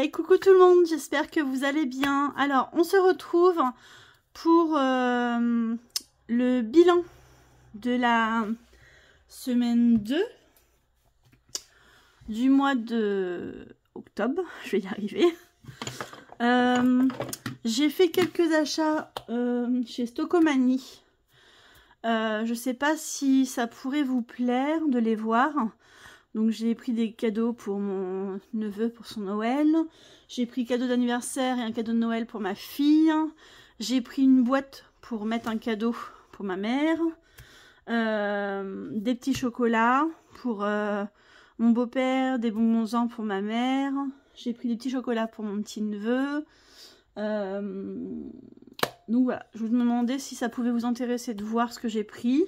Hey, coucou tout le monde, j'espère que vous allez bien. Alors, on se retrouve pour le bilan de la semaine 2 du mois de octobre, je vais y arriver. J'ai fait quelques achats chez Stockomanie. Je sais pas si ça pourrait vous plaire de les voir. Donc j'ai pris des cadeaux pour mon neveu pour son Noël. J'ai pris cadeau d'anniversaire et un cadeau de Noël pour ma fille. J'ai pris une boîte pour mettre un cadeau pour ma mère. Des petits chocolats pour mon beau-père, des bonbons pour ma mère. J'ai pris des petits chocolats pour mon petit neveu. Donc voilà, je vous demandais si ça pouvait vous intéresser de voir ce que j'ai pris.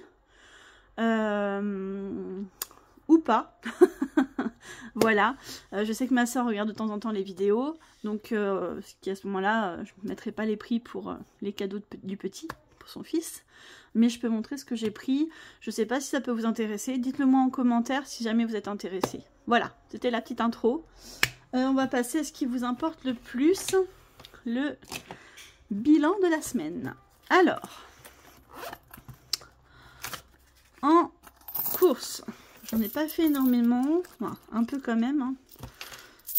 Ou pas. Voilà, je sais que ma soeur regarde de temps en temps les vidéos, donc à ce moment-là, je ne mettrai pas les prix pour les cadeaux du petit, pour son fils, mais je peux montrer ce que j'ai pris. Je ne sais pas si ça peut vous intéresser, dites-le moi en commentaire si jamais vous êtes intéressé. Voilà, c'était la petite intro. On va passer à ce qui vous importe le plus, le bilan de la semaine. Alors, en course, j'en ai pas fait énormément, enfin, un peu quand même. Hein.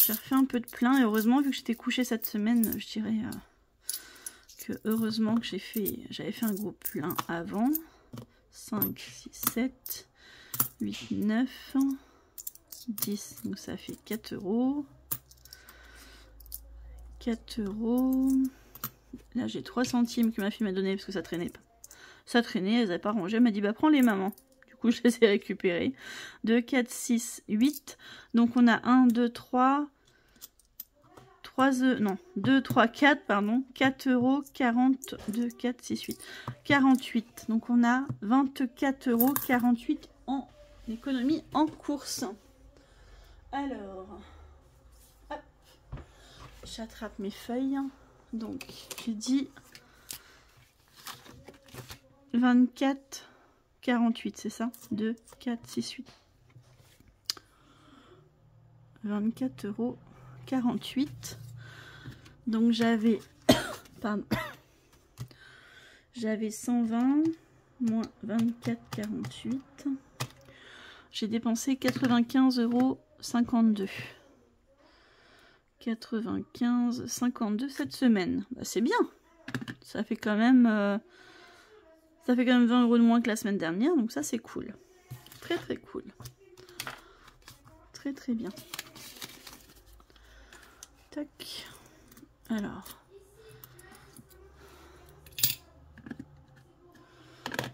J'ai refait un peu de plein et heureusement, vu que j'étais couchée cette semaine, je dirais que heureusement que j'avais fait un gros plein avant. 5, 6, 7, 8, 9, 10, donc ça fait 4 €. 4 €. Là j'ai 3 centimes que ma fille m'a donné parce que ça traînait pas. Ça traînait, elle n'avait pas rangé, elle m'a dit bah prends les mamans. Je les ai récupérés. 2, 4, 6, 8. Donc on a 1, 2, 3. 2, 3, 4, pardon. 4 €, 40, 2, 4, 6, 8. 48. Donc on a 24 €, 48 en économie en course. Alors, hop. J'attrape mes feuilles. Donc, j'ai dit 24 48, c'est ça? 2, 4, 6, 8. 24 €, 48. Donc j'avais pardon. J'avais 120 moins 24, 48. J'ai dépensé 95 € 52. 95, 52 cette semaine. Bah, c'est bien. Ça fait quand même 20 € de moins que la semaine dernière, donc ça c'est cool. Très très cool. Très très bien. Tac. Alors.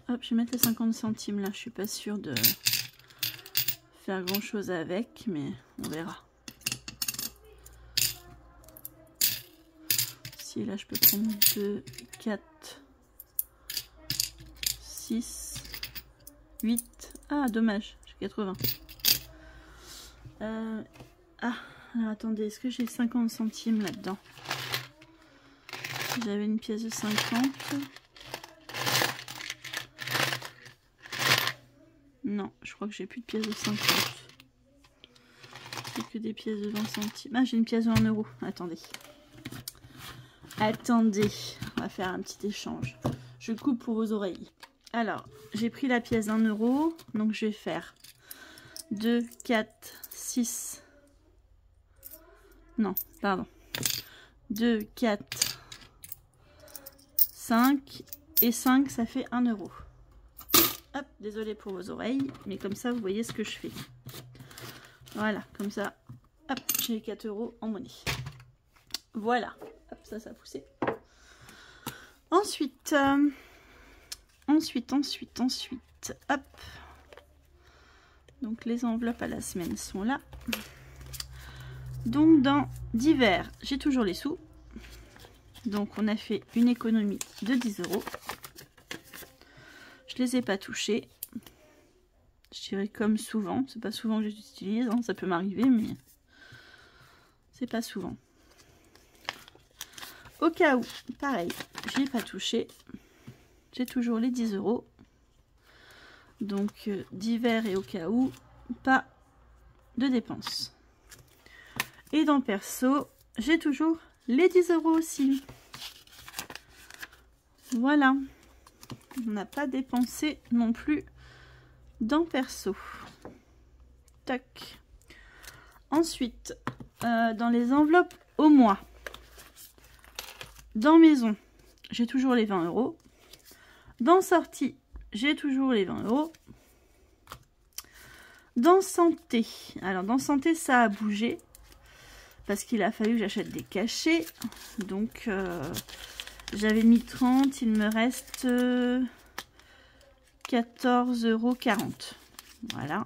Hop, je vais mettre les 50 centimes là, je suis pas sûre de faire grand chose avec, mais on verra. Si là je peux prendre 2, 4, 6, 8. Ah, dommage, j'ai 80. Ah, alors attendez, est-ce que j'ai 50 centimes là-dedans? J'avais une pièce de 50. Non, je crois que j'ai plus de pièces de 50. J'ai que des pièces de 20 centimes. Ah, j'ai une pièce de 1 €. Attendez. Attendez, on va faire un petit échange. Je coupe pour vos oreilles. Alors, j'ai pris la pièce d'1 €, donc je vais faire 2, 4, 6. Non, pardon. 2, 4, 5 et 5, ça fait 1 €. Hop, désolé pour vos oreilles, mais comme ça, vous voyez ce que je fais. Voilà, comme ça, hop, j'ai 4 € en monnaie. Voilà, hop, ça a poussé. Ensuite, ensuite, hop. Donc les enveloppes à la semaine sont là. Donc dans divers, j'ai toujours les sous. Donc on a fait une économie de 10 €. Je les ai pas touchés. Je dirais comme souvent. C'est pas souvent que je les utilise, hein. Ça peut m'arriver, mais c'est pas souvent. Au cas où, pareil, je n'ai pas touché. J'ai toujours les 10 €. Donc divers et au cas où, pas de dépenses. Et dans perso, j'ai toujours les 10 € aussi. Voilà. On n'a pas dépensé non plus dans perso. Tac. Ensuite, dans les enveloppes au mois. Dans maison, j'ai toujours les 20 €. Dans sortie, j'ai toujours les 20 €. Dans santé, alors dans santé, ça a bougé. Parce qu'il a fallu que j'achète des cachets. Donc, j'avais mis 30, il me reste 14,40 €. Voilà.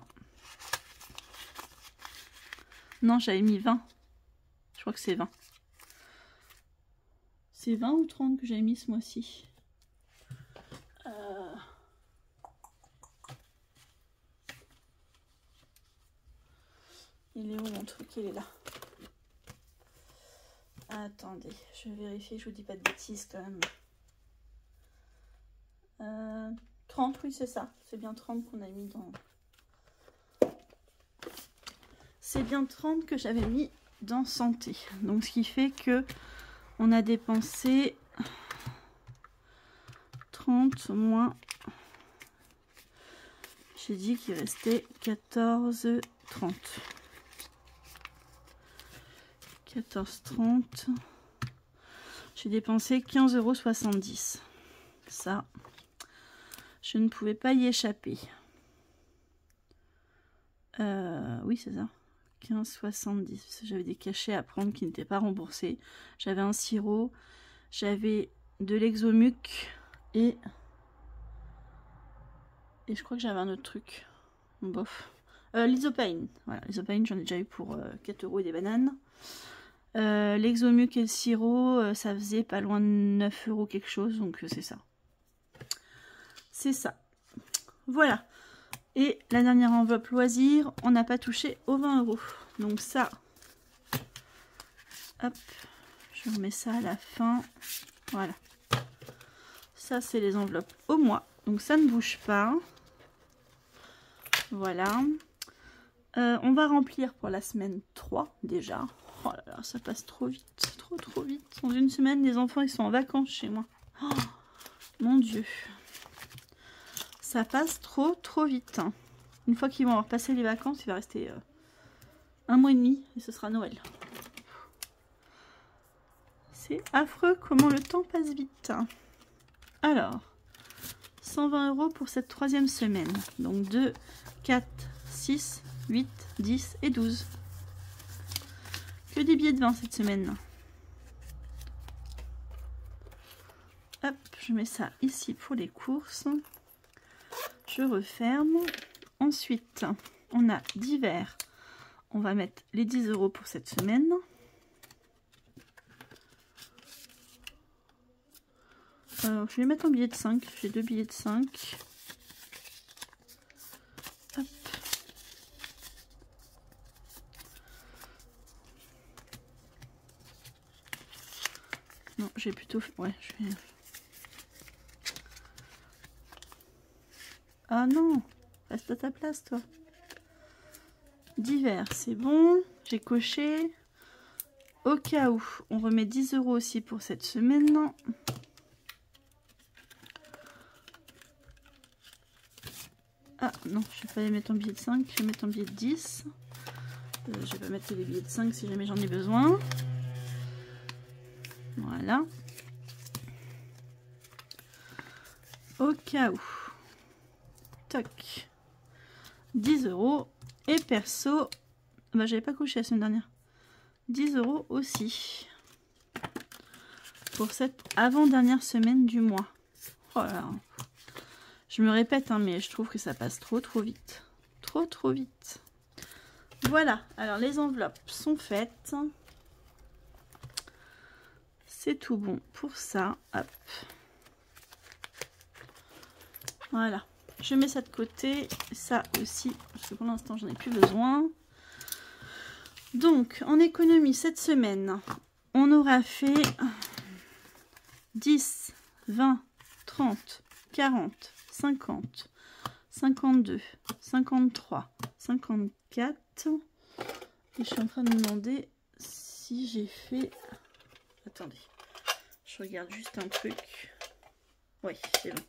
Non, j'avais mis 20. Je crois que c'est 20. C'est 20 ou 30 que j'avais mis ce mois-ci. Il est où mon truc? Il est là. Attendez, je vais vérifier, je vous dis pas de bêtises quand même. 30, oui c'est ça. C'est bien 30 qu'on a mis dans... C'est bien 30 que j'avais mis dans santé. Donc ce qui fait que on a dépensé 30 moins... J'ai dit qu'il restait 14,30. 14,30. J'ai dépensé 15,70 €. Ça, je ne pouvais pas y échapper. Oui, c'est ça. 15,70. J'avais des cachets à prendre qui n'étaient pas remboursés. J'avais un sirop. J'avais de l'exomuc. Et je crois que j'avais un autre truc. Bof. L'Isopaine. Voilà, l'Isopaine, j'en ai déjà eu pour 4 € et des bananes. L'exomuc et le sirop, ça faisait pas loin de 9 € quelque chose, donc c'est ça. C'est ça. Voilà. Et la dernière enveloppe loisir, on n'a pas touché aux 20 €. Donc ça, hop, je remets ça à la fin. Voilà. Ça, c'est les enveloppes au mois. Donc ça ne bouge pas. Voilà. On va remplir pour la semaine 3 déjà. Oh là là, ça passe trop vite, trop vite. Dans une semaine, les enfants ils sont en vacances chez moi. Oh, mon Dieu. Ça passe trop vite. Hein. Une fois qu'ils vont avoir passé les vacances, il va rester 1 mois et demi et ce sera Noël. C'est affreux comment le temps passe vite. Alors, 120 € pour cette 3e semaine. Donc 2, 4, 6, 8, 10 et 12. Que des billets de 20 cette semaine. Hop, je mets ça ici pour les courses. Je referme. Ensuite, on a divers. On va mettre les 10 € pour cette semaine. Je vais mettre un billet de 5. J'ai 2 billets de 5. Hop. Non, j'ai plutôt... Ouais, je vais... Ah non, reste à ta place, toi. Divers, c'est bon. J'ai coché. Au cas où, on remet 10 € aussi pour cette semaine. Ah non, je vais pas les mettre en billet de 5, je vais mettre en billet de 10. Je vais pas mettre les billets de 5 si jamais j'en ai besoin. Voilà. Au cas où. Toc. 10 €. Et perso, bah j'avais pas coché la semaine dernière. 10 € aussi. Pour cette avant-dernière semaine du mois. Oh là là. Je me répète, hein, mais je trouve que ça passe trop vite. Trop vite. Voilà, alors les enveloppes sont faites. C'est tout bon pour ça. Hop. Voilà. Je mets ça de côté. Ça aussi, parce que pour l'instant, j'en ai plus besoin. Donc, en économie, cette semaine, on aura fait 10, 20, 30, 40, 50, 52, 53, 54. Et je suis en train de me demander si j'ai fait... Attendez, je regarde juste un truc. Oui, c'est bon.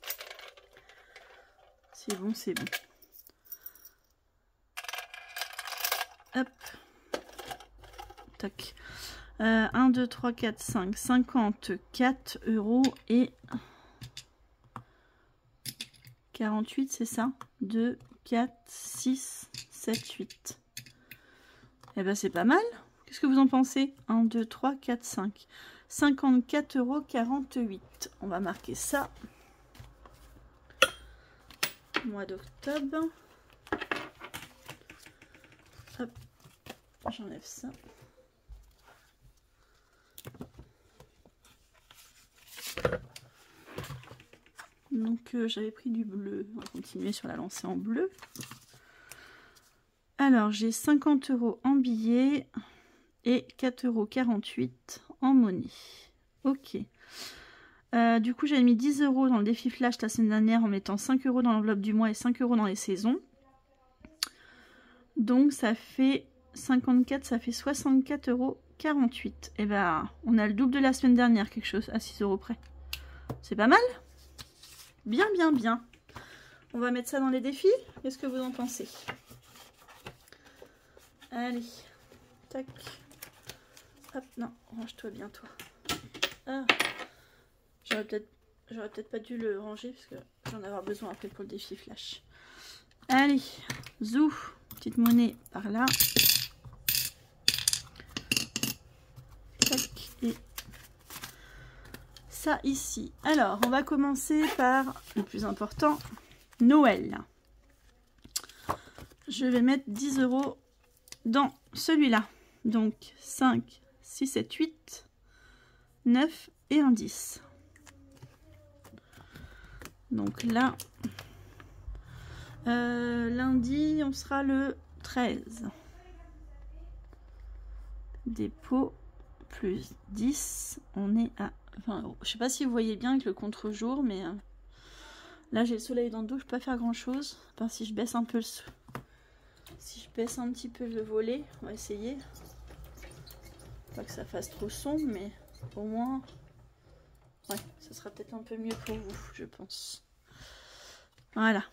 C'est bon, c'est bon. Hop. Tac. 1, 2, 3, 4, 5. 54 € et 48, c'est ça? 2, 4, 6, 7, 8. Eh ben c'est pas mal. Qu'est-ce que vous en pensez? 1, 2, 3, 4, 5. 54,48 €. On va marquer ça. Mois d'octobre. Hop. J'enlève ça. Donc j'avais pris du bleu. On va continuer sur la lancée en bleu. Alors j'ai 50 € en billets et 4,48 € en monnaie. Ok. Du coup j'avais mis 10 € dans le défi flash la semaine dernière en mettant 5 € dans l'enveloppe du mois et 5 € dans les saisons. Donc ça fait 54, ça fait 64,48 €. Et ben on a le double de la semaine dernière, quelque chose à 6 € près. C'est pas mal? Bien, bien, bien. On va mettre ça dans les défis. Qu'est-ce que vous en pensez? Allez. Tac. Hop, non, range-toi bien, toi. Ah. J'aurais peut-être pas dû le ranger parce que j'en ai avoir besoin après pour le défi flash. Allez, zou. Petite monnaie par là. Tac. Et ça ici. Alors, on va commencer par le plus important, Noël. Je vais mettre 10 € dans celui-là. Donc 5, 6, 7, 8, 9 et un 10. Donc là, lundi, on sera le 13. Dépôt plus 10, on est à 20 €. Je sais pas si vous voyez bien avec le contre-jour, mais là j'ai le soleil dans le dos, je peux pas faire grand chose. Enfin, si je baisse un peu si je baisse un petit peu le volet, on va essayer. Pas que ça fasse trop sombre, mais au moins, ouais, ça sera peut-être un peu mieux pour vous, je pense. Voilà.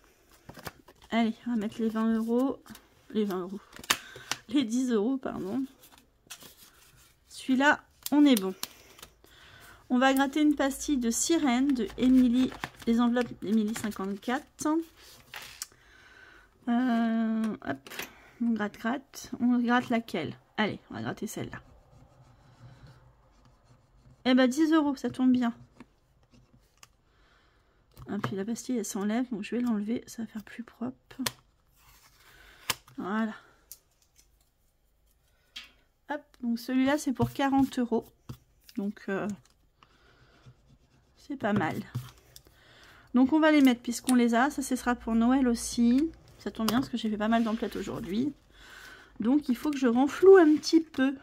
Allez, on va mettre les 20 €. Les 20 €. Les 10 €, pardon. Celui-là, on est bon. On va gratter une pastille de sirène de Emily, les enveloppes Emily 54. Hop, on gratte. On gratte laquelle? Allez, on va gratter celle-là. Eh ben 10 €, ça tombe bien. Et puis la pastille, elle s'enlève, donc je vais l'enlever, ça va faire plus propre. Voilà. Hop, donc celui-là, c'est pour 40 €. Donc, c'est pas mal. Donc, on va les mettre puisqu'on les a. Ça, ce sera pour Noël aussi. Ça tombe bien parce que j'ai fait pas mal d'emplettes aujourd'hui. Donc, il faut que je renfloue un petit peu.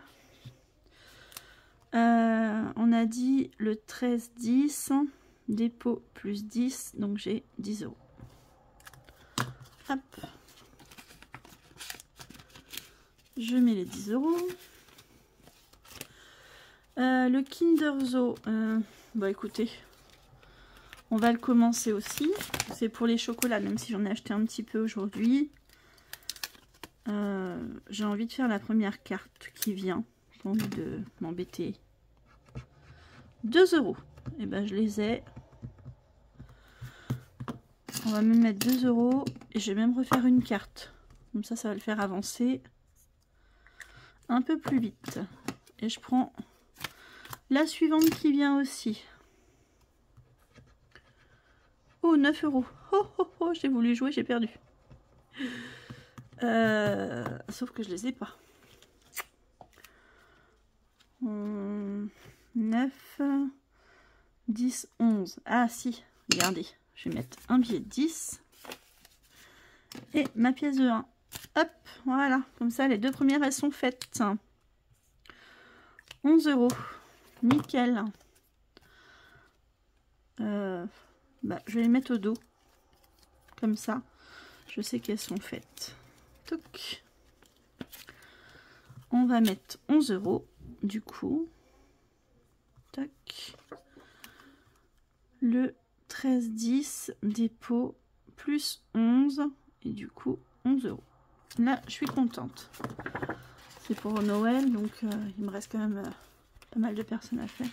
On a dit le 13-10. Dépôt plus 10. Donc, j'ai 10 €. Hop. Je mets les 10 €. Le Kinder Zo, bah écoutez, on va le commencer aussi. C'est pour les chocolats, même si j'en ai acheté un petit peu aujourd'hui. J'ai envie de faire la première carte qui vient. J'ai envie de m'embêter. 2 €. Et ben je les ai. On va me mettre 2 € et je vais même refaire une carte. Comme ça, ça va le faire avancer un peu plus vite. Et je prends la suivante qui vient aussi. Oh, 9 €. Oh, oh, oh, j'ai voulu jouer, j'ai perdu. Sauf que je les ai pas. 9, 10, 11. Ah si, regardez. Je vais mettre un billet de 10. Et ma pièce de 1. Hop, voilà. Comme ça, les deux premières, elles sont faites. 11 €. Nickel. Je vais les mettre au dos. Comme ça, je sais qu'elles sont faites. Toc. On va mettre 11 €. du coup, tac, le 13,10 dépôt plus 11 et du coup 11 €. Là, je suis contente. C'est pour Noël, donc il me reste quand même pas mal de personnes à faire.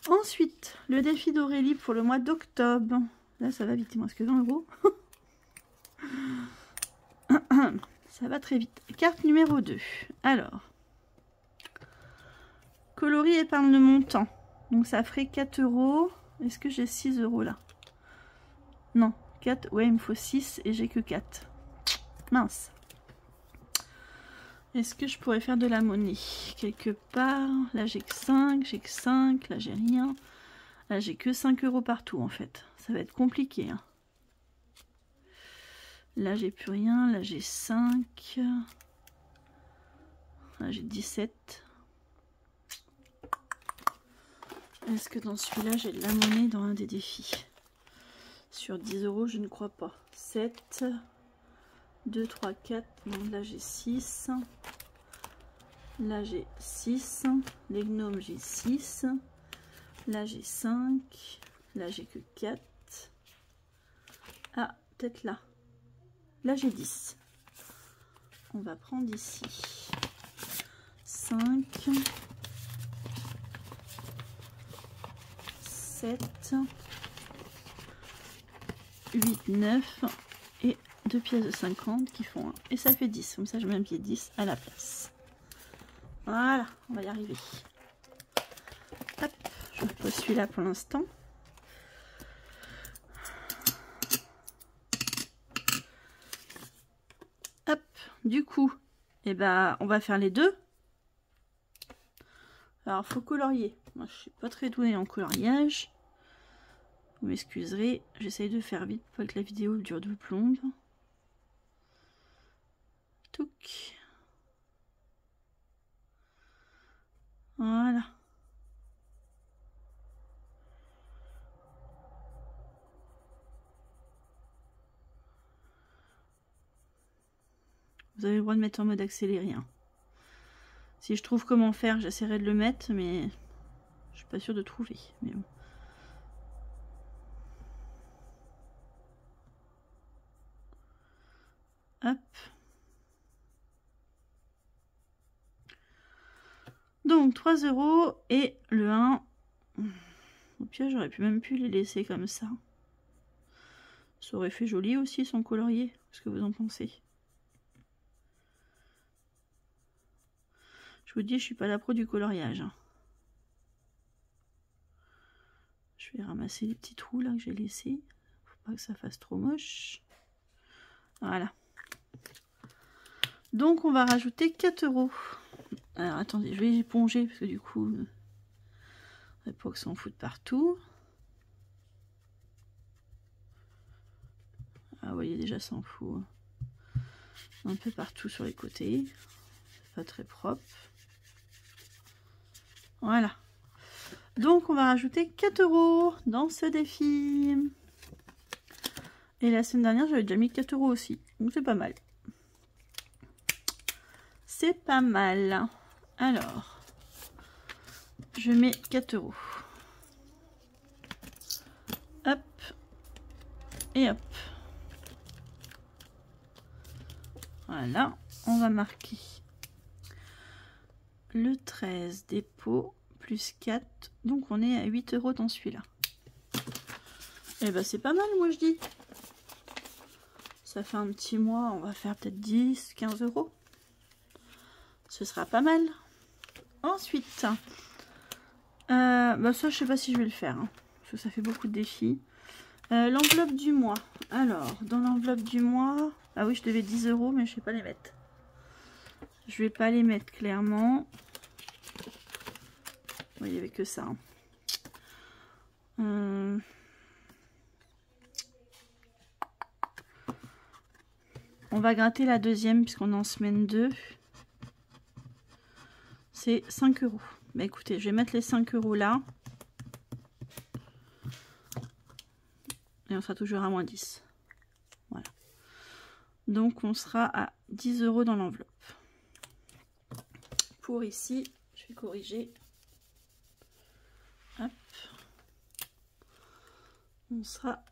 Ensuite, le défi d'Aurélie pour le mois d'octobre. Là, ça va vite, il me reste que 20 €. Ça va très vite. Carte numéro 2. Alors, coloris épargne le montant. Donc ça ferait 4 €. Est-ce que j'ai 6 € là? Non, 4. Ouais, il me faut 6 et j'ai que 4. Mince. Est-ce que je pourrais faire de la monnaie quelque part? Là, j'ai que 5. J'ai que 5. Là, j'ai rien. Là, j'ai que 5 € partout en fait. Ça va être compliqué. Hein. Là, j'ai plus rien. Là, j'ai 5. Là, j'ai 17. Est-ce que dans celui-là, j'ai de la monnaie dans un des défis? Sur 10 €, je ne crois pas. 7, 2, 3, 4. Donc là, j'ai 6. Là, j'ai 6. Les gnomes, j'ai 6. Là, j'ai 5. Là, j'ai que 4. Ah, peut-être là. Là, j'ai 10. On va prendre ici. 5. 7. 8, 9. Et 2 pièces de 50 qui font 1. Et ça fait 10. Comme ça, je mets un pied 10 à la place. Voilà, on va y arriver. Hop, je pose celui-là pour l'instant. Hop, du coup, eh ben, on va faire les deux. Alors, faut colorier. Moi, je suis pas très douée en coloriage. Vous m'excuserez, j'essaye de faire vite pour pas que la vidéo dure de plombe. Touc. Voilà. Vous avez le droit de mettre en mode accéléré. Hein. Si je trouve comment faire, j'essaierai de le mettre, mais je suis pas sûre de trouver. Mais bon. Hop. Donc 3 € et le 1. Au pire, j'aurais pu même pu les laisser comme ça. Ça aurait fait joli aussi son colorier. Qu'est-ce que vous en pensez? Je vous dis, je suis pas la pro du coloriage. Je vais ramasser les petits trous là que j'ai laissés. Faut pas que ça fasse trop moche. Voilà. Donc on va rajouter 4 €. Alors attendez, je vais éponger parce que du coup, pour que ça en foute partout. Ah vous voyez déjà ça en fout. Un peu partout sur les côtés. Pas très propre. Voilà. Donc on va rajouter 4 € dans ce défi. Et la semaine dernière, j'avais déjà mis 4 € aussi. Donc c'est pas mal. C'est pas mal. Alors, je mets 4 €. Hop. Et hop. Voilà. On va marquer le 13 dépôt plus 4. Donc on est à 8 € dans celui-là. Et ben c'est pas mal, moi je dis. Ça fait un petit mois, on va faire peut-être 10, 15 €. Ce sera pas mal. Ensuite, bah ça je sais pas si je vais le faire. Hein, parce que ça fait beaucoup de défis. L'enveloppe du mois. Alors, dans l'enveloppe du mois... Ah oui, je devais 10 € mais je vais pas les mettre. Je vais pas les mettre clairement. Oui, il n'y avait que ça. Hein. On va gratter la deuxième puisqu'on est en semaine 2. C'est 5 €. Bah écoutez, je vais mettre les 5 € là. Et on sera toujours à moins 10. Voilà. Donc on sera à 10 € dans l'enveloppe. Pour ici, je vais corriger. Hop. On sera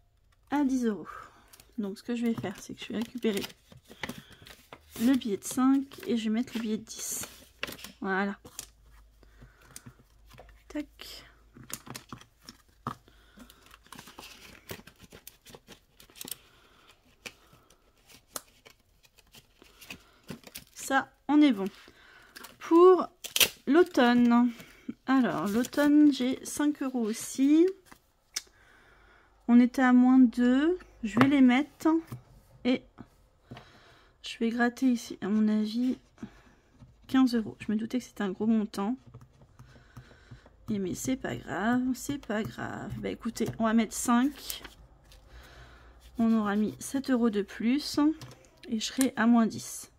à 10 €. Donc ce que je vais faire, c'est que je vais récupérer le billet de 5 et je vais mettre le billet de 10. Voilà. Tac. Ça, on est bon. Pour l'automne. Alors, l'automne, j'ai 5 € aussi. On était à moins 2. Je vais les mettre. Et je vais gratter ici, à mon avis, 15 €. Je me doutais que c'était un gros montant. Et mais c'est pas grave, c'est pas grave. Bah écoutez, on va mettre 5. On aura mis 7 € de plus. Et je serai à moins 10.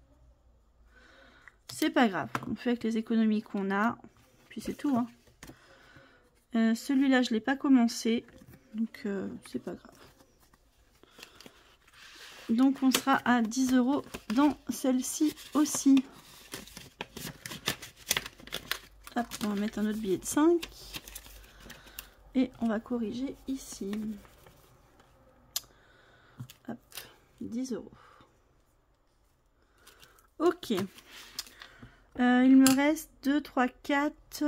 C'est pas grave. On fait avec les économies qu'on a. Puis c'est tout. Hein. Celui-là, je ne l'ai pas commencé. Donc c'est pas grave. Donc on sera à 10 € dans celle-ci aussi. Hop, on va mettre un autre billet de 5. Et on va corriger ici. Hop, 10 €. Ok. Il me reste 2, 3, 4.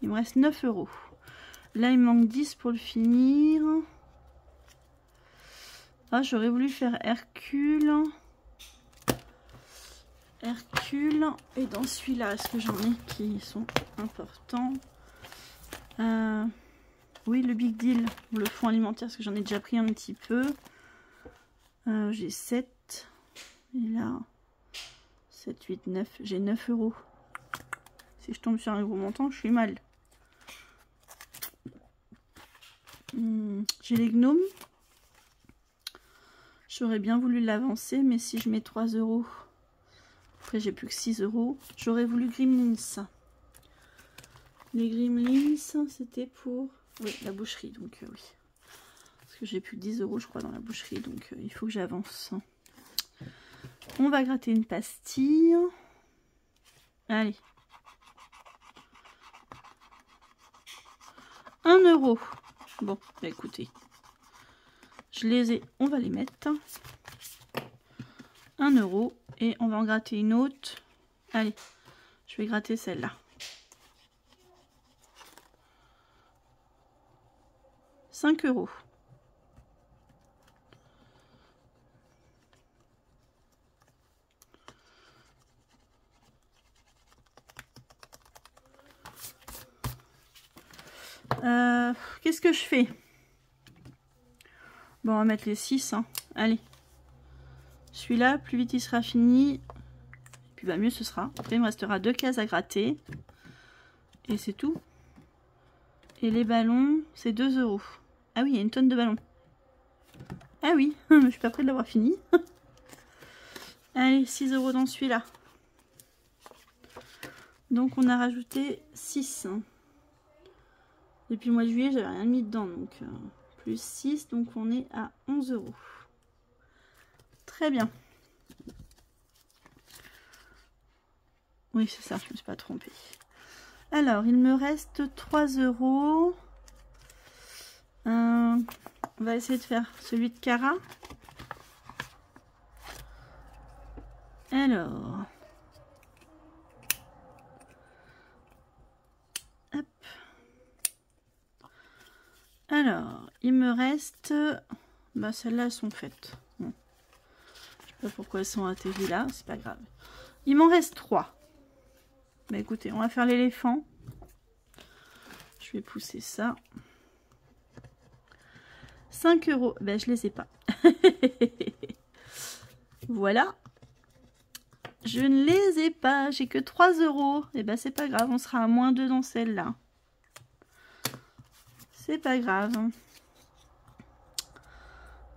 Il me reste 9 €. Là, il me manque 10 pour le finir. Ah, j'aurais voulu faire Hercule. Hercule. Et dans celui-là, est-ce que j'en ai qui sont importants? Oui, le Big Deal. Le fonds alimentaire, parce que j'en ai déjà pris un petit peu. J'ai 7. Et là, 7, 8, 9. J'ai 9 €. Si je tombe sur un gros montant, je suis mal. J'ai les gnomes. J'aurais bien voulu l'avancer, mais si je mets 3 €, après j'ai plus que 6 €. J'aurais voulu Gremlins. Les Gremlins, c'était pour la boucherie, donc oui. Parce que j'ai plus que 10 € je crois dans la boucherie, donc il faut que j'avance. On va gratter une pastille. Allez. 1 €. Bon, bah écoutez. Je les ai, on va les mettre. 1 € et on va en gratter une autre. Allez, je vais gratter celle-là. 5 €. Qu'est-ce que je fais? Bon, on va mettre les 6. Hein. Allez. Celui-là, plus vite il sera fini, puis bah, mieux ce sera. Après, il me restera 2 cases à gratter. Et c'est tout. Et les ballons, c'est 2 €. Ah oui, il y a une tonne de ballons. Ah oui, je suis pas près de l'avoir fini. Allez, 6 € dans celui-là. Donc, on a rajouté 6. Depuis le mois de juillet, j'avais rien mis dedans. Donc, plus 6, donc on est à 11 €. Très bien. Oui, c'est ça, je ne me suis pas trompée. Alors, il me reste 3 €. On va essayer de faire celui de Cara. Alors. Hop. Alors, il me reste... Bah, celles-là, elles sont faites. Bon. Je sais pas pourquoi elles sont atterries là, c'est pas grave. Il m'en reste 3. Bah écoutez, on va faire l'éléphant. Je vais pousser ça. 5 €. Ben, je les ai pas. Voilà. Je ne les ai pas. J'ai que 3 €. Et ben, c'est pas grave. On sera à moins 2 dans celle-là. C'est pas grave.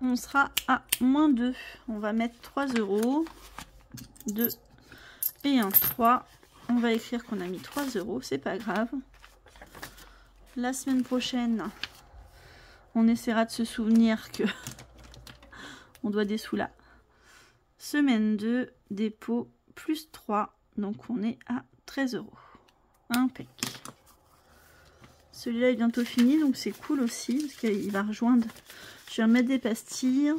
On sera à moins 2. On va mettre 3 €. 2 et un 3. On va écrire qu'on a mis 3 €. C'est pas grave. La semaine prochaine, on essaiera de se souvenir que on doit des sous là. Semaine 2, dépôt plus 3. Donc on est à 13 €. Impec. Celui-là est bientôt fini, donc c'est cool aussi, parce qu'il va rejoindre... Je vais remettre des pastilles.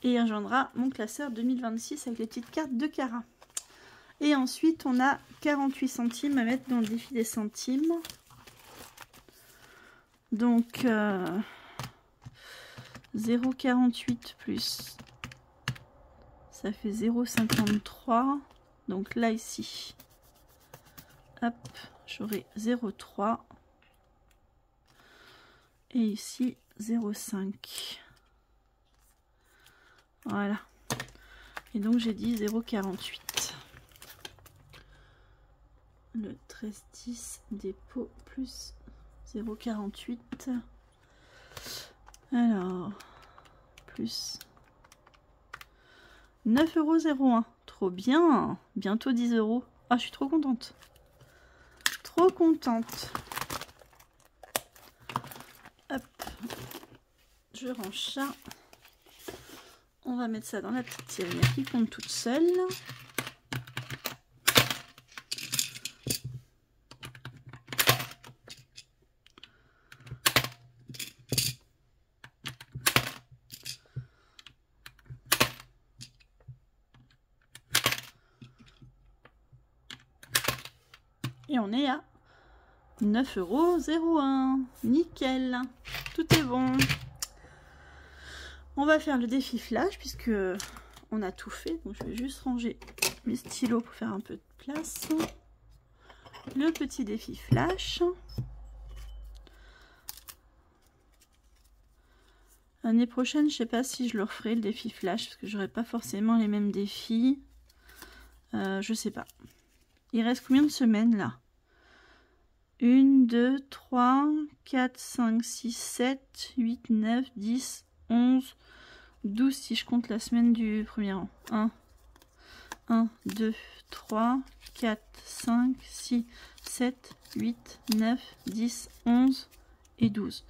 Et il rejoindra mon classeur 2026 avec les petites cartes de Cara. Et ensuite, on a 48 centimes à mettre dans le défi des centimes. Donc, 0,48 plus... Ça fait 0,53. Donc là, ici, hop, j'aurai 0,3. Et ici, 0,5. Voilà. Et donc, j'ai dit 0,48. Le 13,10 dépôt plus 0,48. Alors, plus 9,01 €. Trop bien. Bientôt 10 €. Ah, je suis trop contente. Trop contente. Hop. Je range ça. On va mettre ça dans la petite tirelire qui compte toute seule. Et on est à 9,01 €. Nickel. Tout est bon. On va faire le défi flash puisque on a tout fait. Donc je vais juste ranger mes stylos pour faire un peu de place. Le petit défi flash. L'année prochaine, je sais pas si je le referai le défi flash parce que j'aurai pas forcément les mêmes défis. Je sais pas. Il reste combien de semaines là? 1, 2, 3, 4, 5, 6, 7, 8, 9, 10, 11, 12 si je compte la semaine du premier rang. 1, 2, 3, 4, 5, 6, 7, 8, 9, 10, 11 et 12.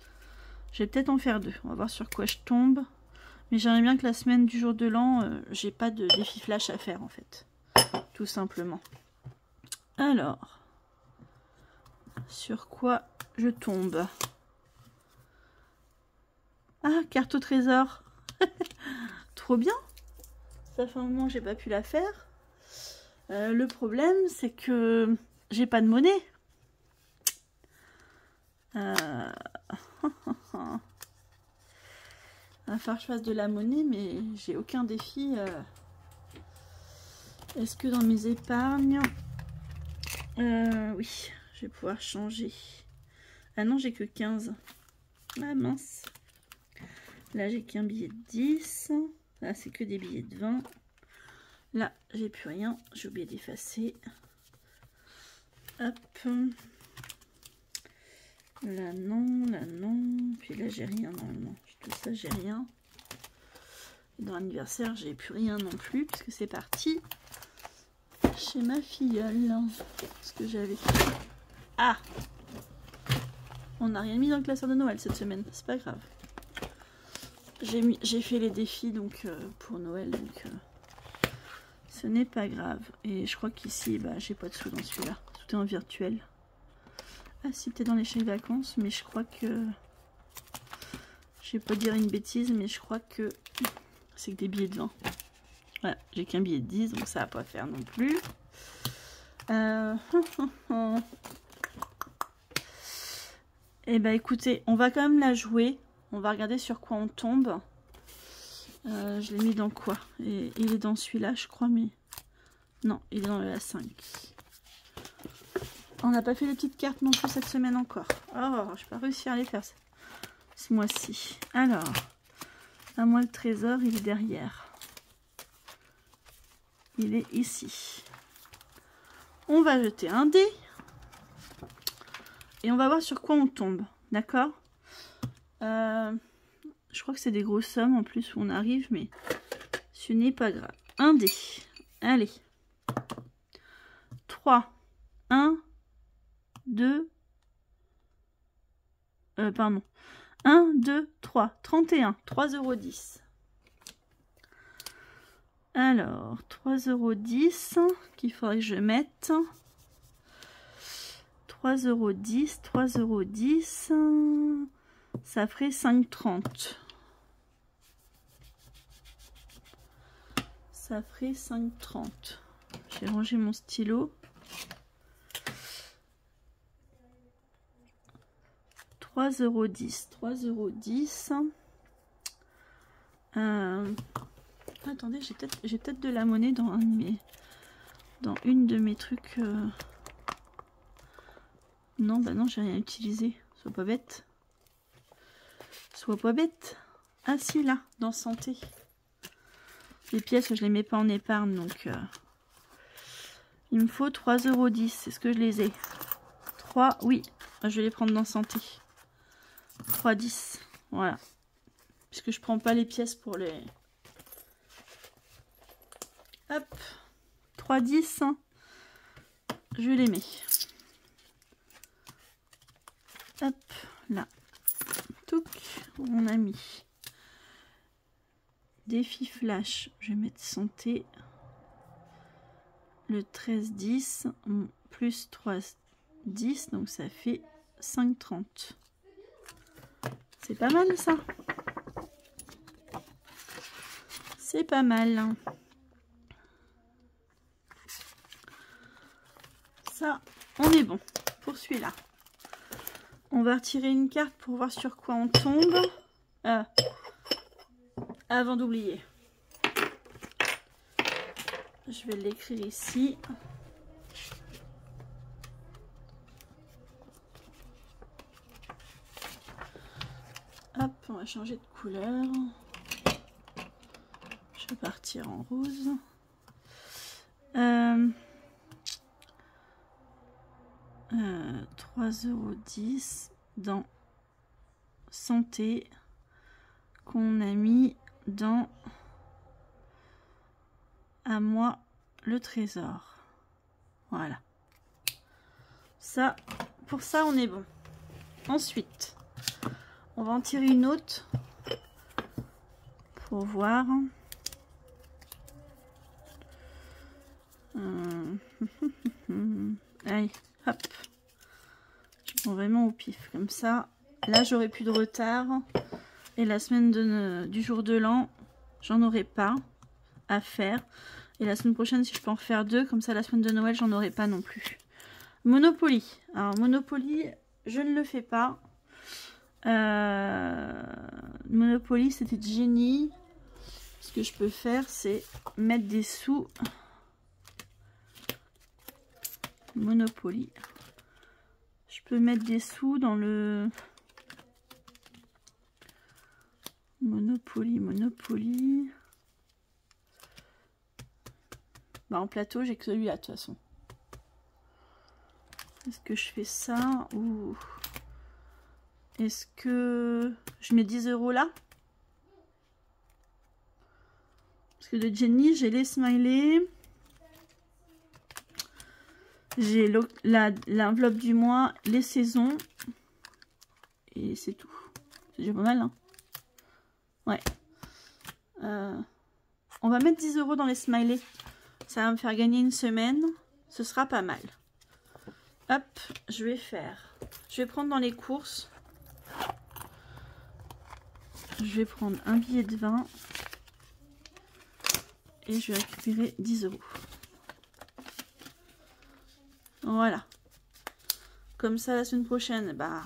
Je vais peut-être en faire 2. On va voir sur quoi je tombe. Mais j'aimerais bien que la semaine du jour de l'an, j'ai pas de défi flash à faire en fait. Tout simplement. Alors, sur quoi je tombe? Ah, carte au trésor. Trop bien. Ça fait un moment que j'ai pas pu la faire. Le problème, c'est que j'ai pas de monnaie. Il va falloir que je fasse de la monnaie, mais j'ai aucun défi. Est-ce que dans mes épargnes... oui, je vais pouvoir changer. Ah non, j'ai que 15. Ah mince. Là, j'ai qu'un billet de 10. Là, c'est que des billets de 20. Là, j'ai plus rien. J'ai oublié d'effacer. Hop. Là, non. Là, non. Puis là, j'ai rien normalement. Tout ça, j'ai rien. Dans l'anniversaire, j'ai plus rien non plus. Puisque c'est parti chez ma filleule. Ce que j'avais. Ah! On n'a rien mis dans le classeur de Noël cette semaine. C'est pas grave. J'ai fait les défis donc pour Noël. Donc ce n'est pas grave. Et je crois qu'ici, bah, j'ai pas de sous dans celui-là. Tout est en virtuel. Ah si, peut-être dans les chèques vacances. Mais je crois que... Je vais pas dire une bêtise, mais je crois que c'est que des billets de 20. Voilà, j'ai qu'un billet de 10, donc ça va pas faire non plus. Et bah écoutez, on va quand même la jouer. On va regarder sur quoi on tombe. Je l'ai mis dans quoi? Et il est dans celui-là, je crois, mais... Non, il est dans le A5. On n'a pas fait les petites cartes non plus cette semaine encore. Oh, je n'ai pas réussi à les faire ce mois-ci. Alors, à moi le trésor, il est derrière. Il est ici. On va jeter un dé. Et on va voir sur quoi on tombe. D'accord? Je crois que c'est des grosses sommes en plus où on arrive, mais ce n'est pas grave. Un dé. Allez. 3. 1, 2. Pardon. 1, 2, 3. 31. 3,10 €. Alors, 3,10 € qu'il faudrait que je mette. 3,10 €, 3,10 €, ça ferait 5,30 €. Ça ferait 5,30 €. J'ai rangé mon stylo. 3,10 €, 3,10 €. Attendez, j'ai peut-être de la monnaie dans une de mes trucs. Non, bah non, j'ai rien utilisé. Sois pas bête. Sois pas bête. Ah si, là, dans santé. Les pièces, je les mets pas en épargne, donc il me faut 3,10 €. Est-ce que je les ai? 3, oui. Je vais les prendre dans santé. 3,10 €. Voilà. Puisque je prends pas les pièces pour les... Hop. 3,10 €. Je les mets. Hop, là. Touc. On a mis. Défi flash. Je vais mettre santé. Le 13,10 € plus 3,10 €. Donc ça fait 5,30 €. C'est pas mal ça. C'est pas mal. Ça, on est bon pour celui-là. On va retirer une carte pour voir sur quoi on tombe. Avant d'oublier. Je vais l'écrire ici. Hop, on va changer de couleur. Je vais partir en rose. 3,10 € dans santé qu'on a mis dans à moi le trésor. Voilà. Ça, pour ça, on est bon. Ensuite, on va en tirer une autre pour voir. Allez, hop. Je prends vraiment au pif comme ça. Là, j'aurai plus de retard. Et la semaine du jour de l'an, j'en aurai pas à faire. Et la semaine prochaine, si je peux en faire deux, comme ça, la semaine de Noël, j'en aurai pas non plus. Monopoly. Alors, Monopoly, je ne le fais pas. Monopoly, c'était de génie. Ce que je peux faire, c'est mettre des sous. Monopoly. Je peux mettre des sous dans le... Monopoly. Bah, en plateau, j'ai que celui-là, de toute façon. Est-ce que je fais ça ou... Est-ce que je mets 10 € là? Parce que de Jenny, j'ai les smileys. J'ai l'enveloppe du mois, les saisons. Et c'est tout. C'est déjà pas mal, hein? Ouais. On va mettre 10 € dans les smileys. Ça va me faire gagner une semaine. Ce sera pas mal. Hop, je vais prendre dans les courses. Je vais prendre un billet de 20. Et je vais récupérer 10 €. Voilà. Comme ça, la semaine prochaine, bah,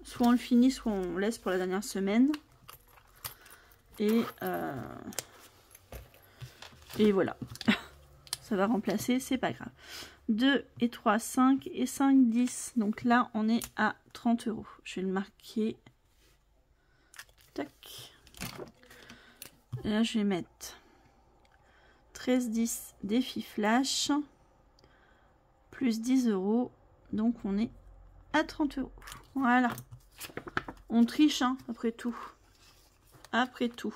soit on le finit, soit on laisse pour la dernière semaine. Et voilà. Ça va remplacer, c'est pas grave. 2 et 3, 5 et 5, 10. Donc là, on est à 30 €. Je vais le marquer. Tac. Et là, je vais mettre 13,10 défi flash. Plus 10 €. Donc, on est à 30 €. Voilà. On triche, hein, après tout. Après tout.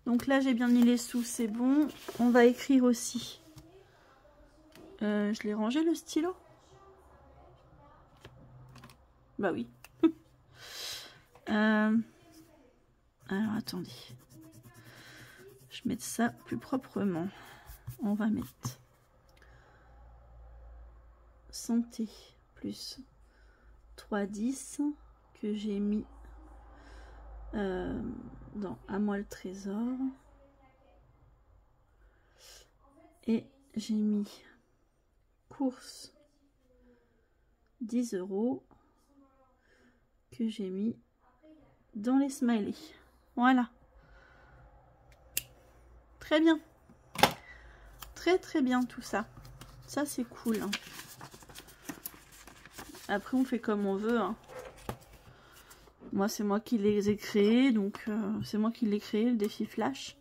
Donc là, j'ai bien mis les sous, c'est bon. On va écrire aussi. Je l'ai rangé, le stylo? Bah oui. Alors, attendez. Je vais mettre ça plus proprement. On va mettre santé plus 3,10 que j'ai mis dans À moi le trésor. Et j'ai mis course 10 € que j'ai mis dans les smileys. Voilà. Très bien. Très bien tout ça. Ça c'est cool. Hein. Après on fait comme on veut. Hein. Moi c'est moi qui les ai créés. Donc c'est moi qui l'ai créé le défi flash.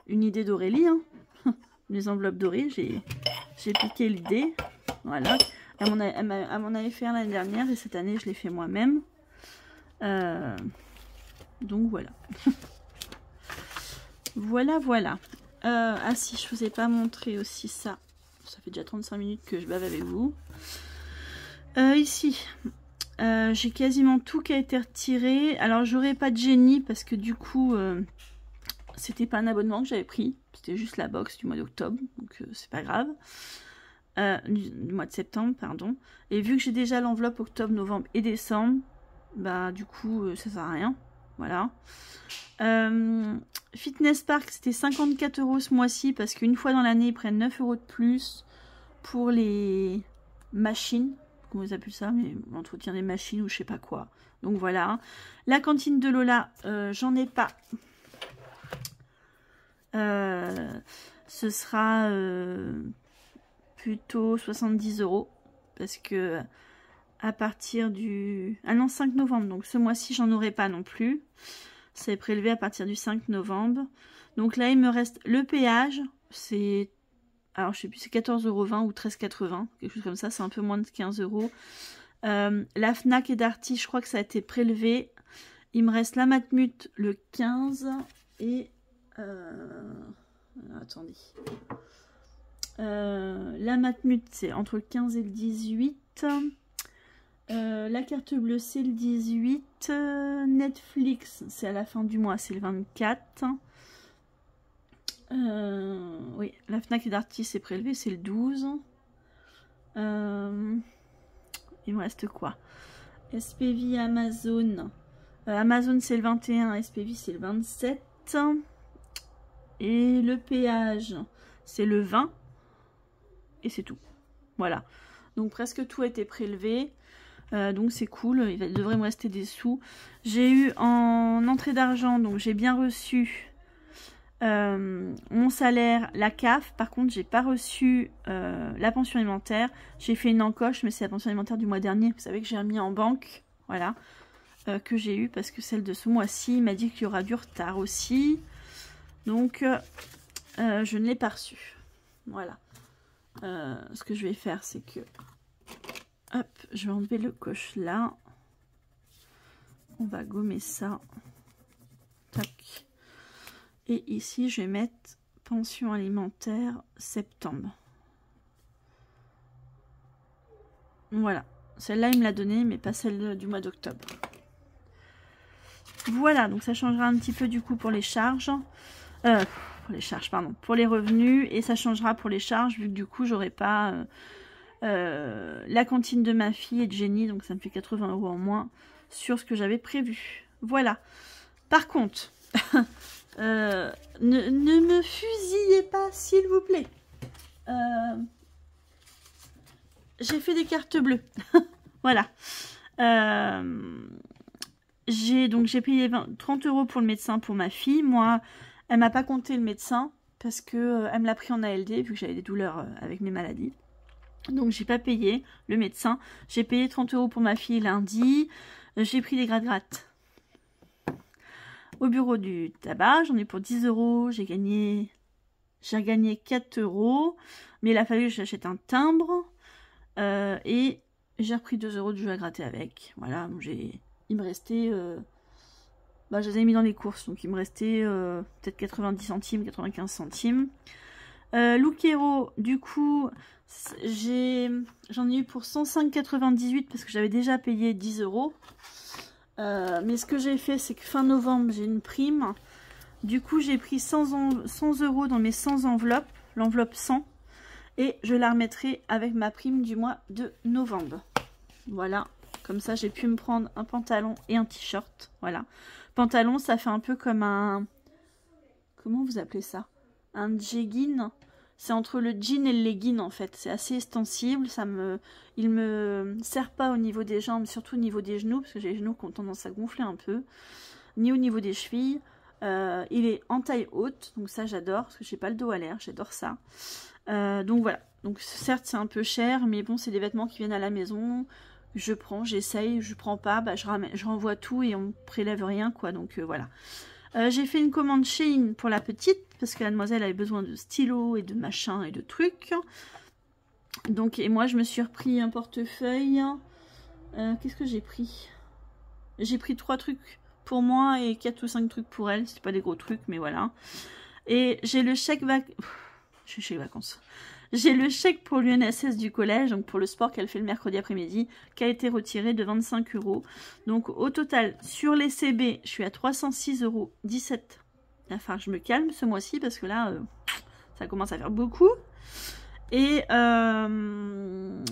Une idée d'Aurélie. Hein. Les enveloppes dorées. J'ai piqué l'idée. Voilà. Elle m'en avait fait un l'année dernière. Et cette année je l'ai fait moi-même. Donc voilà. Voilà. Ah si, je vous ai pas montré aussi ça. Ça fait déjà 35 minutes que je bave avec vous. Ici, j'ai quasiment tout qui a été retiré. Alors, j'aurai pas de génie parce que du coup, c'était pas un abonnement que j'avais pris. C'était juste la box du mois d'octobre. Donc, c'est pas grave. Du mois de septembre, pardon. Et vu que j'ai déjà l'enveloppe octobre, novembre et décembre, bah du coup, ça sert à rien. Voilà. Fitness Park, c'était 54 € ce mois-ci parce qu'une fois dans l'année, ils prennent 9 € de plus pour les machines. Comment ils appellent ça? Mais l'entretien des machines ou je sais pas quoi. Donc voilà. La cantine de Lola, j'en ai pas. Ce sera plutôt 70 € parce que à partir du... Ah non, 5 novembre. Donc ce mois-ci, j'en aurai pas non plus. C'est prélevé à partir du 5 novembre. Donc là, il me reste le péage. C'est... Alors, je sais plus, c'est 14,20 € ou 13,80 €. Quelque chose comme ça. C'est un peu moins de 15 €. La Fnac et Darty, je crois que ça a été prélevé. Il me reste la Matmut le 15. Et... attendez. La Matmut, c'est entre le 15 et le 18. La carte bleue, c'est le 18. Netflix, c'est à la fin du mois, c'est le 24. Oui, la Fnac et Darty, c'est prélevé, c'est le 12. Il me reste quoi? SPV, Amazon. Amazon, c'est le 21. SPV, c'est le 27. Et le péage, c'est le 20. Et c'est tout. Voilà. Donc presque tout a été prélevé. Donc c'est cool, il devrait me rester des sous. J'ai eu en entrée d'argent, donc j'ai bien reçu mon salaire, la CAF. Par contre, j'ai pas reçu la pension alimentaire. J'ai fait une encoche, mais c'est la pension alimentaire du mois dernier. Vous savez que j'ai remis en banque, voilà, que j'ai eu parce que celle de ce mois-ci m'a dit qu'il y aura du retard aussi. Donc, je ne l'ai pas reçu. Voilà. Ce que je vais faire, c'est que... Hop, je vais enlever le coche là. On va gommer ça. Tac. Et ici, je vais mettre pension alimentaire septembre. Voilà. Celle-là, il me l'a donnée, mais pas celle du mois d'octobre. Voilà, donc ça changera un petit peu du coup pour les charges. Pour les charges, pardon. Pour les revenus. Et ça changera pour les charges, vu que du coup, j'aurai pas... la cantine de ma fille et de Jenny, donc ça me fait 80 € en moins sur ce que j'avais prévu. Voilà. Par contre, ne me fusillez pas, s'il vous plaît. J'ai fait des cartes bleues. Voilà. J'ai payé 30 € pour le médecin pour ma fille. Moi, elle m'a pas compté le médecin parce que elle me l'a pris en ALD vu que j'avais des douleurs avec mes maladies. Donc j'ai pas payé le médecin. J'ai payé 30 € pour ma fille lundi. J'ai pris des gratte-gratte au bureau du tabac. J'en ai pour 10 €. J'ai gagné 4 €. Mais il a fallu que j'achète un timbre. Et j'ai repris 2 € de jus à gratter avec. Voilà, donc il me restait... je les ai mis dans les courses. Donc il me restait peut-être 90 centimes, 95 centimes. Lookero, du coup... J'en ai eu pour 105,98 parce que j'avais déjà payé 10 €. Mais ce que j'ai fait, c'est que fin novembre, j'ai une prime. Du coup, j'ai pris 100 € dans mes 100 enveloppes, l'enveloppe 100. Et je la remettrai avec ma prime du mois de novembre. Voilà, comme ça j'ai pu me prendre un pantalon et un t-shirt. Voilà, pantalon ça fait un peu comme un... Comment vous appelez ça? Un jegging. C'est entre le jean et le legging en fait. C'est assez extensible. Il me sert pas au niveau des jambes, surtout au niveau des genoux, parce que j'ai les genoux qui ont tendance à gonfler un peu. Ni au niveau des chevilles. Il est en taille haute, donc ça j'adore, parce que j'ai pas le dos à l'air, j'adore ça. Donc voilà. Donc certes c'est un peu cher, mais bon c'est des vêtements qui viennent à la maison. Je prends, j'essaye, je prends pas, bah, je renvoie tout et on prélève rien quoi. Donc voilà. J'ai fait une commande Shein pour la petite, parce que la demoiselle avait besoin de stylos et de machins et de trucs. Donc, et moi je me suis repris un portefeuille. Qu'est-ce que j'ai pris? J'ai pris 3 trucs pour moi et 4 ou 5 trucs pour elle. C'est pas des gros trucs, mais voilà. Et j'ai le chèque vacances. J'ai le chèque pour l'UNSS du collège, donc pour le sport qu'elle fait le mercredi après-midi, qui a été retiré de 25 €. Donc au total, sur les CB, je suis à 306,17 €. Il va falloir que je me calme ce mois-ci, parce que là, ça commence à faire beaucoup. Et comment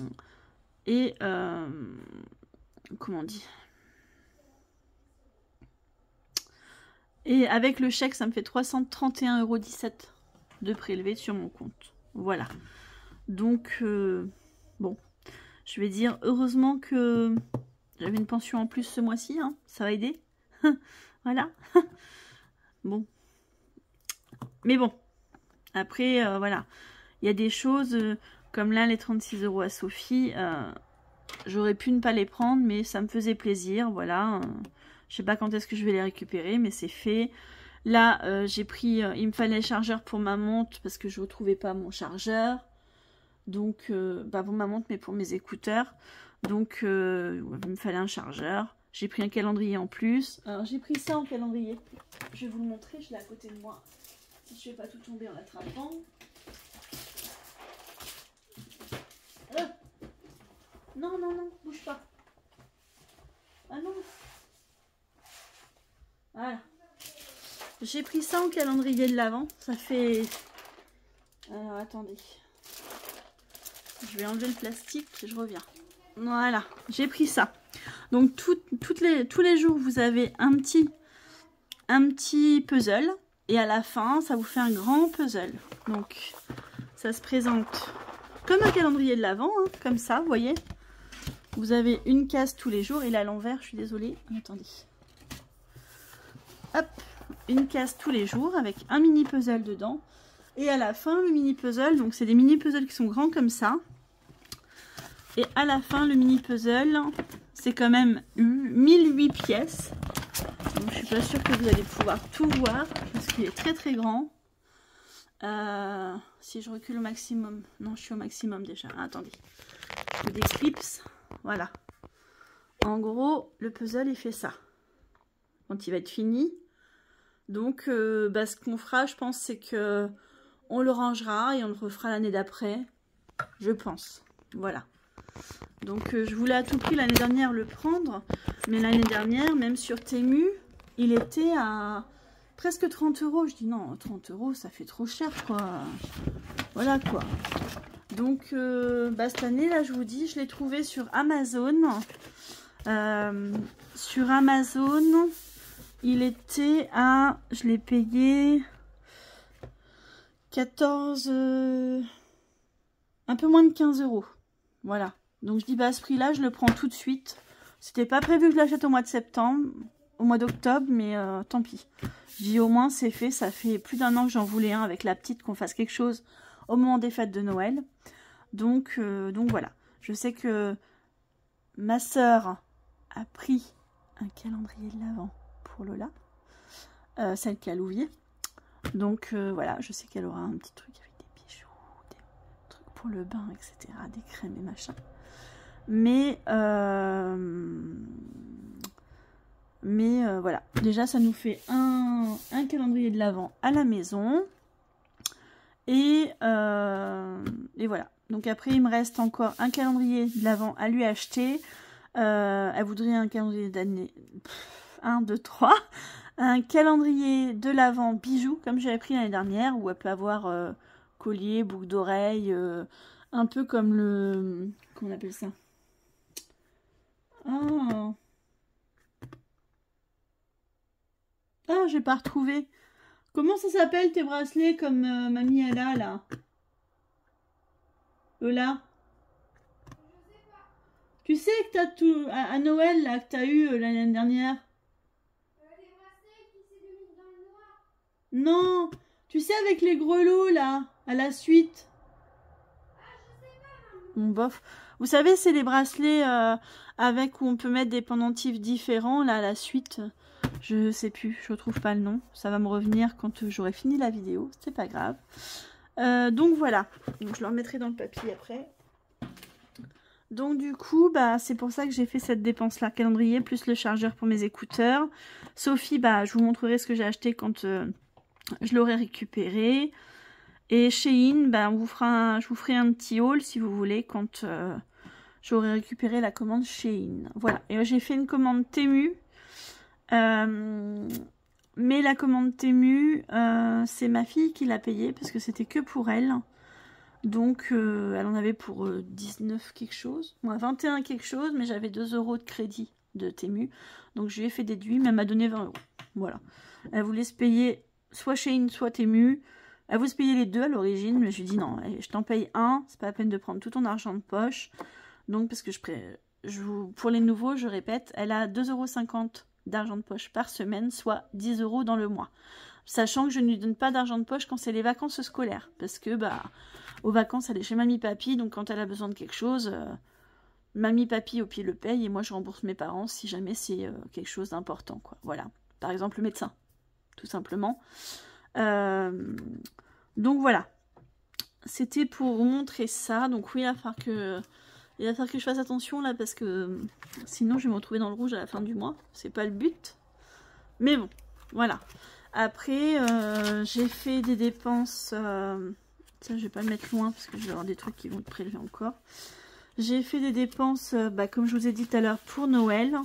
on dit? Et avec le chèque, ça me fait 331,17 € de prélevé sur mon compte. Voilà. Donc, bon, je vais dire heureusement que j'avais une pension en plus ce mois-ci, hein, ça va aider. Voilà. Bon. Mais bon, après, voilà. Il y a des choses, comme là, les 36 € à Sophie, j'aurais pu ne pas les prendre, mais ça me faisait plaisir, voilà. Je sais pas quand est-ce que je vais les récupérer, mais c'est fait. Là, j'ai pris, il me fallait le chargeur pour ma montre, parce que je ne retrouvais pas mon chargeur. Donc, pas pour ma montre, mais pour mes écouteurs. Donc, il me fallait un chargeur. J'ai pris un calendrier en plus. Alors, j'ai pris ça en calendrier. Je vais vous le montrer, je l'ai à côté de moi. Si je ne vais pas tout tomber en l'attrapant. Non, non, non, bouge pas. Ah non. Voilà. J'ai pris ça en calendrier de l'Avent. Ça fait... Alors, attendez. Je vais enlever le plastique, je reviens. Voilà, j'ai pris ça. Donc, tous les jours, vous avez un petit puzzle. Et à la fin, ça vous fait un grand puzzle. Donc, ça se présente comme un calendrier de l'Avent, hein, comme ça, vous voyez. Vous avez une case tous les jours. Et là, à l'envers, je suis désolée. Attendez. Hop, une case tous les jours avec un mini puzzle dedans. Et à la fin, le mini puzzle, donc c'est des mini puzzles qui sont grands comme ça. Et à la fin, le mini puzzle, c'est quand même 1008 pièces. Donc je suis pas sûre que vous allez pouvoir tout voir, parce qu'il est très très grand. Si je recule au maximum, non je suis au maximum déjà, attendez. Je déclipse, voilà. En gros, le puzzle il fait ça. Quand il va être fini. Donc ce qu'on fera, je pense, c'est que on le rangera et on le refera l'année d'après, je pense. Voilà. Donc je voulais à tout prix l'année dernière le prendre, mais l'année dernière, même sur Temu, il était à presque 30 €. Je dis non, 30 € ça fait trop cher quoi. Voilà quoi. Donc cette année là, je vous dis, je l'ai trouvé sur Amazon. Sur Amazon, il était à, je l'ai payé 14, un peu moins de 15 €. Voilà. Donc je dis, à ce prix-là, je le prends tout de suite. C'était pas prévu que je l'achète au mois de septembre, au mois d'octobre, mais tant pis. Je dis, au moins, c'est fait. Ça fait plus d'1 an que j'en voulais un avec la petite, qu'on fasse quelque chose au moment des fêtes de Noël. Donc voilà. Je sais que ma sœur a pris un calendrier de l'Avent pour Lola. Celle qui a Louvier. Donc voilà, je sais qu'elle aura un petit truc avec des bijoux, des trucs pour le bain, etc. Des crèmes et machin. Mais voilà. Déjà, ça nous fait un calendrier de l'Avent à la maison. Et voilà. Donc après, il me reste encore un calendrier de l'Avent à lui acheter. Elle voudrait un calendrier d'année 1, 2, 3. Un calendrier de l'Avent bijoux, comme j'avais pris l'année dernière, où elle peut avoir collier, boucle d'oreille, un peu comme le... Comment on appelle ça? Ah, ah j'ai pas retrouvé. Comment ça s'appelle tes bracelets comme mamie elle a là? Là. Tu sais que t'as tout à Noël là que t'as eu l'année dernière. Les bracelets qui s'est mis dans le noir. Non, tu sais avec les grelots là, à la suite. Ah, je sais pas. Bon bof. Vous savez c'est les bracelets avec où on peut mettre des pendentifs différents là à la suite. Je sais plus, je retrouve pas le nom. Ça va me revenir quand j'aurai fini la vidéo, c'est pas grave. Donc voilà, donc, je le remettrai dans le papier après. Donc du coup, bah, c'est pour ça que j'ai fait cette dépense-là, calendrier, plus le chargeur pour mes écouteurs. Sophie, bah, je vous montrerai ce que j'ai acheté quand je l'aurai récupéré. Et Shein, bah, je vous ferai un petit haul si vous voulez quand j'aurai récupéré la commande Shein. Voilà, et j'ai fait une commande Temu. Mais la commande Temu, c'est ma fille qui l'a payée parce que c'était que pour elle. Donc, elle en avait pour 19 quelque chose. Moi, 21 quelque chose, mais j'avais 2 € de crédit de Temu. Donc, je lui ai fait déduit, mais elle m'a donné 20 €. Voilà. Elle voulait se payer soit Shein, soit Temu. Elle voulait se payer les deux à l'origine, mais je lui ai dit non, je t'en paye un. C'est pas la peine de prendre tout ton argent de poche. Donc, parce que pour les nouveaux, je répète, elle a 2,50 € d'argent de poche par semaine, soit 10 € dans le mois. Sachant que je ne lui donne pas d'argent de poche quand c'est les vacances scolaires. Parce que, bah... aux vacances, elle est chez mamie papy, donc quand elle a besoin de quelque chose, mamie papy au pied le paye et moi je rembourse mes parents si jamais c'est quelque chose d'important, quoi. Voilà. Par exemple le médecin, tout simplement. Donc voilà. C'était pour vous montrer ça. Donc oui, il va falloir que je fasse attention là parce que sinon je vais me retrouver dans le rouge à la fin du mois. C'est pas le but. Mais bon, voilà. Après, j'ai fait des dépenses... ça, je vais pas le mettre loin parce que je vais avoir des trucs qui vont être prélevés encore. J'ai fait des dépenses, comme je vous ai dit tout à l'heure, pour Noël.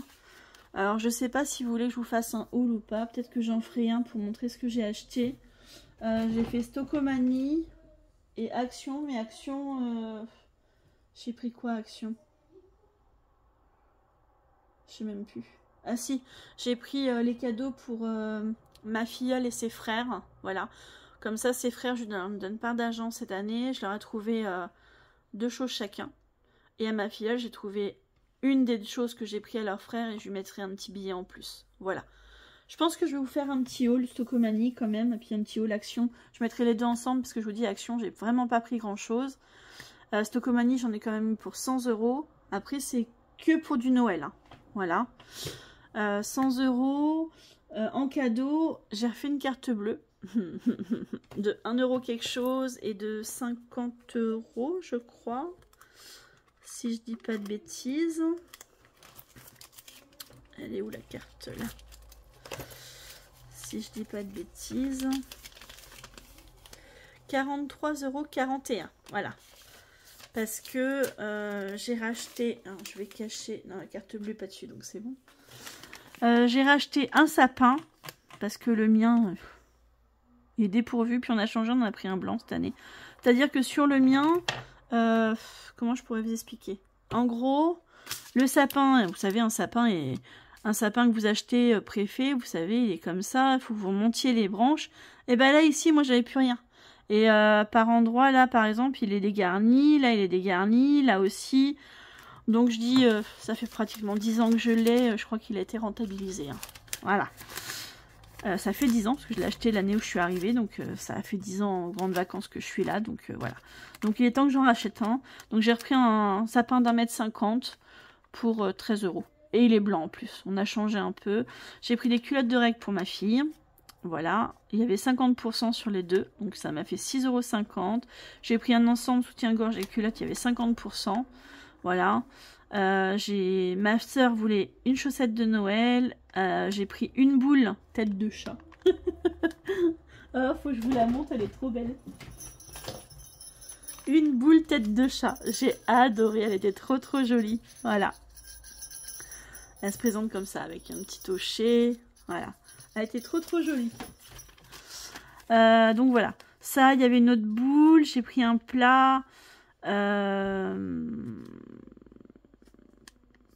Alors, je sais pas si vous voulez que je vous fasse un haul ou pas. Peut-être que j'en ferai un pour montrer ce que j'ai acheté. J'ai fait Stocomanie et Action. Mais Action, j'ai pris quoi Action? Je sais même plus. Ah si, j'ai pris les cadeaux pour ma filleule et ses frères. Voilà. Comme ça, ses frères, je ne donne pas d'argent cette année. Je leur ai trouvé 2 choses chacun. Et à ma filleule, j'ai trouvé une des choses que j'ai pris à leurs frères et je lui mettrai un petit billet en plus. Voilà. Je pense que je vais vous faire un petit haul Stocomanie quand même. Et puis un petit haul Action. Je mettrai les deux ensemble parce que je vous dis Action, j'ai vraiment pas pris grand chose. Stocomanie, j'en ai quand même eu pour 100 €. Après, c'est que pour du Noël. Hein. Voilà. 100 €. En cadeau, j'ai refait une carte bleue. De 1 € quelque chose et de 50 € je crois, si je dis pas de bêtises. Elle est où la carte là? Si je dis pas de bêtises, 43,41 €. Voilà, parce que j'ai racheté, alors, je vais cacher, non la carte bleue pas dessus donc c'est bon. J'ai racheté un sapin parce que le mien il est dépourvu, puis on a changé, on a pris un blanc cette année. C'est-à-dire que sur le mien, comment je pourrais vous expliquer? En gros, le sapin, vous savez, un sapin que vous achetez préfet, vous savez, il est comme ça, il faut que vous montiez les branches. Et ben là, ici, moi, j'avais plus rien. Et par endroit, là, par exemple, il est dégarni, là, il est dégarni, là aussi. Donc, je dis, ça fait pratiquement 10 ans que je l'ai, je crois qu'il a été rentabilisé. Hein. Voilà. Ça fait 10 ans, parce que je l'ai acheté l'année où je suis arrivée, donc ça a fait 10 ans en grandes vacances que je suis là, donc voilà. Donc il est temps que j'en rachète un. Donc j'ai repris un sapin d'1,50 m pour 13 €. Et il est blanc en plus, on a changé un peu. J'ai pris des culottes de règles pour ma fille, voilà. Il y avait 50% sur les deux, donc ça m'a fait 6,50 €. J'ai pris un ensemble soutien-gorge et culottes, il y avait 50%, voilà. Ma soeur voulait une chaussette de Noël. J'ai pris une boule tête de chat. Oh, faut que je vous la montre, elle est trop belle. Une boule tête de chat. J'ai adoré, elle était trop jolie. Voilà. Elle se présente comme ça avec un petit hochet. Voilà. Elle était trop jolie. Donc voilà. Ça, il y avait une autre boule. J'ai pris un plat.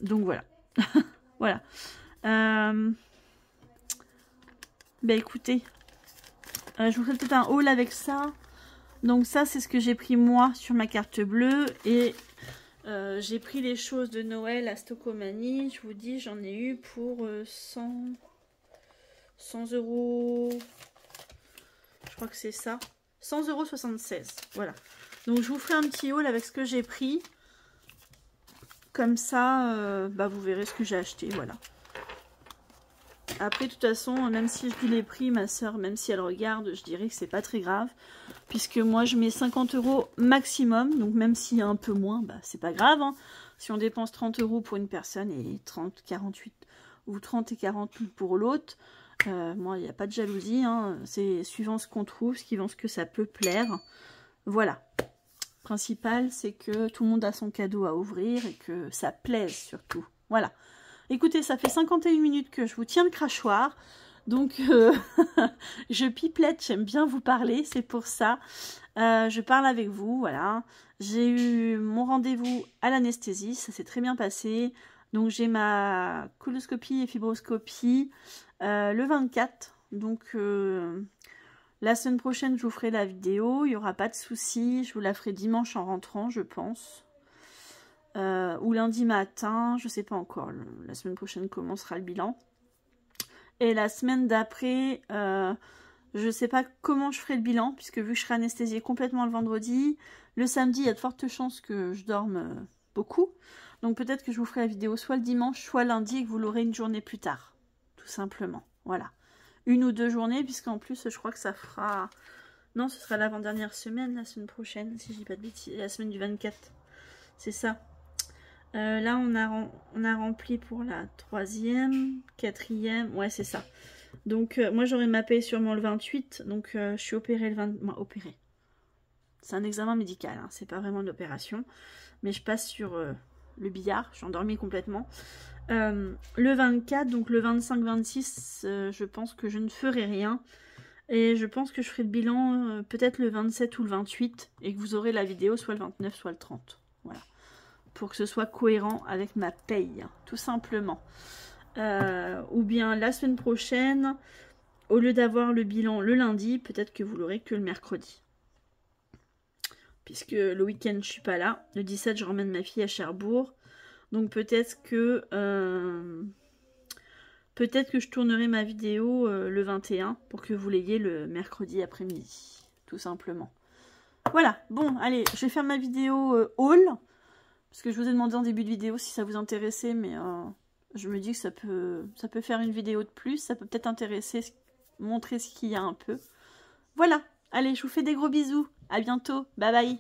Donc voilà. Voilà. Bah écoutez, je vous ferai peut-être un haul avec ça. Donc ça, c'est ce que j'ai pris moi sur ma carte bleue. Et j'ai pris les choses de Noël à Stockomanie. Je vous dis, j'en ai eu pour 100 euros. Je crois que c'est ça. 100,76 €. Voilà. Donc je vous ferai un petit haul avec ce que j'ai pris. Comme ça, bah, vous verrez ce que j'ai acheté. Voilà. Après, de toute façon, même si je dis les prix, ma soeur, même si elle regarde, je dirais que c'est pas très grave. Puisque moi, je mets 50 € maximum. Donc, même s'il y a un peu moins, bah, c'est pas grave. Hein. Si on dépense 30 € pour une personne et 30, 48 ou 30 et 40 pour l'autre, moi, il n'y a pas de jalousie. Hein. C'est suivant ce qu'on trouve, suivant ce que ça peut plaire. Voilà. Le principal, c'est que tout le monde a son cadeau à ouvrir et que ça plaise surtout. Voilà. Écoutez, ça fait 51 minutes que je vous tiens le crachoir. Donc, je pipelette, j'aime bien vous parler, c'est pour ça. Je parle avec vous, voilà. J'ai eu mon rendez-vous à l'anesthésie, ça s'est très bien passé. Donc, j'ai ma coloscopie et fibroscopie le 24. Donc, la semaine prochaine, je vous ferai la vidéo, il n'y aura pas de souci. Je vous la ferai dimanche en rentrant, je pense. Ou lundi matin, je sais pas encore. La semaine prochaine, comment sera le bilan. Et la semaine d'après, je sais pas comment je ferai le bilan, puisque vu que je serai anesthésiée complètement le vendredi, le samedi, il y a de fortes chances que je dorme beaucoup. Donc peut-être que je vous ferai la vidéo soit le dimanche, soit lundi, et que vous l'aurez une journée plus tard. Tout simplement. Voilà. Une ou deux journées, puisqu'en plus, je crois que ça fera... Non, ce sera l'avant-dernière semaine, la semaine prochaine, si je dis pas de bêtises. La semaine du 24. C'est ça. Là, on a rempli pour la 3e, 4e, ouais, c'est ça. Donc, moi, j'aurai ma paye sûrement le 28, donc je suis opérée le 20... Moi, opérée. C'est un examen médical, hein, c'est pas vraiment une opération. Mais je passe sur le billard, je suis endormie complètement. Le 24, donc le 25-26, je pense que je ne ferai rien. Et je pense que je ferai le bilan peut-être le 27 ou le 28, et que vous aurez la vidéo soit le 29, soit le 30. Voilà. Pour que ce soit cohérent avec ma paye, tout simplement. Ou bien la semaine prochaine, au lieu d'avoir le bilan le lundi, peut-être que vous l'aurez que le mercredi. Puisque le week-end, je suis pas là. Le 17, je ramène ma fille à Cherbourg. Donc peut-être que je tournerai ma vidéo le 21 pour que vous l'ayez le mercredi après-midi. Tout simplement. Voilà, bon, allez, je vais faire ma vidéo haul. Parce que je vous ai demandé en début de vidéo si ça vous intéressait, mais je me dis que ça peut faire une vidéo de plus. Ça peut peut-être intéresser, montrer ce qu'il y a un peu. Voilà, allez, je vous fais des gros bisous. À bientôt, bye bye.